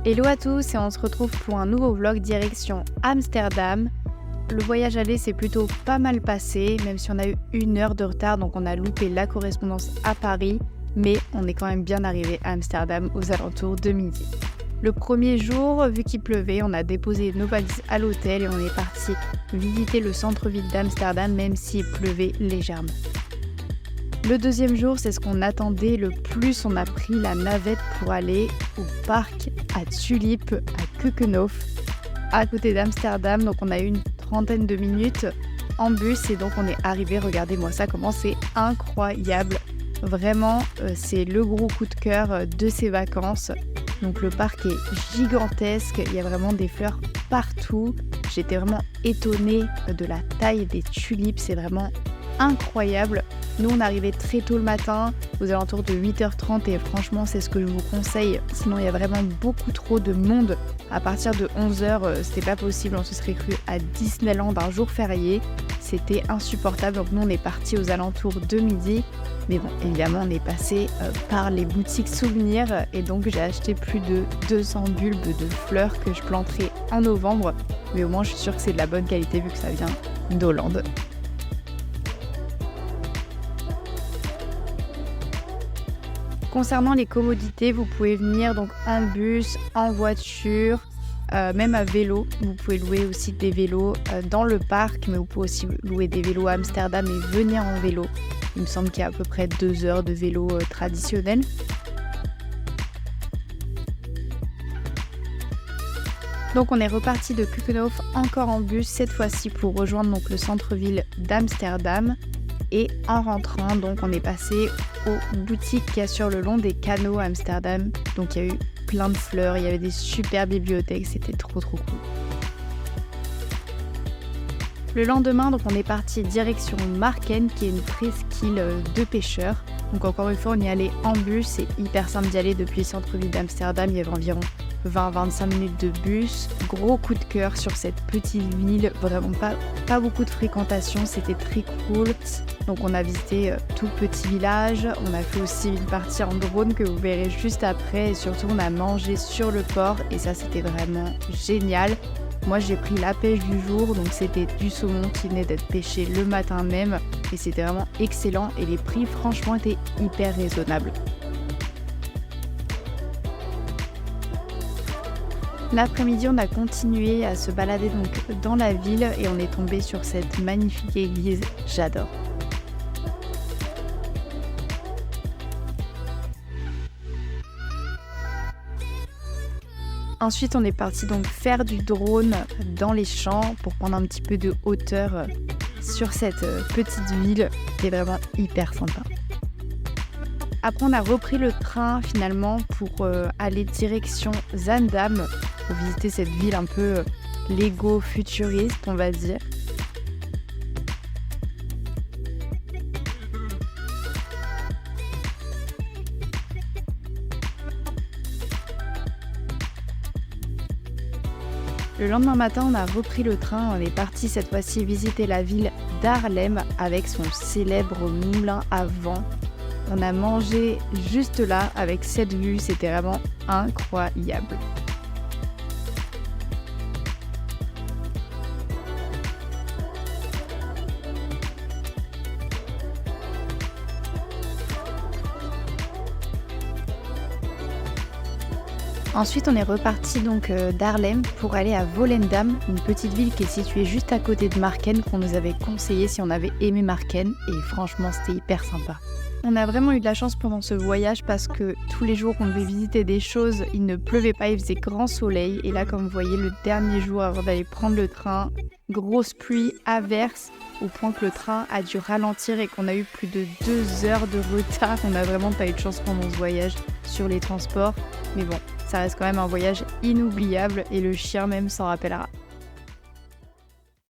Hello à tous et on se retrouve pour un nouveau vlog direction Amsterdam. Le voyage aller s'est plutôt pas mal passé, même si on a eu 1 heure de retard, donc on a loupé la correspondance à Paris, mais on est quand même bien arrivé à Amsterdam aux alentours de midi. Le premier jour, vu qu'il pleuvait, on a déposé nos valises à l'hôtel et on est parti visiter le centre-ville d'Amsterdam, même s'il pleuvait légèrement. Le deuxième jour, c'est ce qu'on attendait le plus. On a pris la navette pour aller au parc à Tulip, à Keukenhof, à côté d'Amsterdam. Donc on a eu une 30aine de minutes en bus et donc on est arrivé. Regardez-moi ça, comment c'est incroyable. Vraiment, c'est le gros coup de cœur de ces vacances. Donc le parc est gigantesque, il y a vraiment des fleurs partout. J'étais vraiment étonnée de la taille des tulipes, c'est vraiment incroyable. Nous on arrivait très tôt le matin, aux alentours de 8h30 et franchement c'est ce que je vous conseille. Sinon il y a vraiment beaucoup trop de monde. À partir de 11h, c'était pas possible, on se serait cru à Disneyland un jour férié. C'était insupportable, donc nous on est partis aux alentours de midi. Mais bon, évidemment on est passé par les boutiques souvenirs et donc j'ai acheté plus de 200 bulbes de fleurs que je planterai en novembre. Mais au moins je suis sûre que c'est de la bonne qualité vu que ça vient d'Hollande. Concernant les commodités, vous pouvez venir donc en bus, en voiture, même à vélo. Vous pouvez louer aussi des vélos dans le parc, mais vous pouvez aussi louer des vélos à Amsterdam et venir en vélo. Il me semble qu'il y a à peu près 2 heures de vélo traditionnel. Donc on est reparti de Keukenhof encore en bus, cette fois-ci pour rejoindre donc le centre-ville d'Amsterdam. Et en rentrant, donc on est passé aux boutiques qu'il y a sur le long des canaux à Amsterdam. Donc il y a eu plein de fleurs, il y avait des super bibliothèques, c'était trop cool. Le lendemain, donc on est parti direction Marken, qui est une presqu'île de pêcheurs. Donc encore une fois, on y allait en bus, c'est hyper simple d'y aller depuis le centre-ville d'Amsterdam, il y avait environ 20-25 minutes de bus. Gros coup de cœur sur cette petite ville, vraiment pas beaucoup de fréquentation, c'était très cool. Donc on a visité tout petit village, on a fait aussi une partie en drone que vous verrez juste après et surtout on a mangé sur le port et ça c'était vraiment génial. Moi j'ai pris la pêche du jour, donc c'était du saumon qui venait d'être pêché le matin même et c'était vraiment excellent et les prix franchement étaient hyper raisonnables. L'après-midi, on a continué à se balader donc dans la ville et on est tombé sur cette magnifique église, j'adore. Ensuite, on est parti donc faire du drone dans les champs pour prendre un petit peu de hauteur sur cette petite ville qui est vraiment hyper sympa. Après, on a repris le train finalement pour aller direction Zaandam pour visiter cette ville un peu Lego futuriste, on va dire. Le lendemain matin, on a repris le train, on est parti cette fois-ci visiter la ville d'Haarlem avec son célèbre moulin à vent. On a mangé juste là avec cette vue, c'était vraiment incroyable. Ensuite, on est reparti donc d'Haarlem pour aller à Volendam, une petite ville qui est située juste à côté de Marken qu'on nous avait conseillé si on avait aimé Marken et franchement c'était hyper sympa. On a vraiment eu de la chance pendant ce voyage parce que tous les jours qu'on devait visiter des choses, il ne pleuvait pas, il faisait grand soleil. Et là, comme vous voyez, le dernier jour avant d'aller prendre le train, grosse pluie, averse, au point que le train a dû ralentir et qu'on a eu plus de 2 heures de retard. On n'a vraiment pas eu de chance pendant ce voyage sur les transports. Mais bon, ça reste quand même un voyage inoubliable et le chien même s'en rappellera.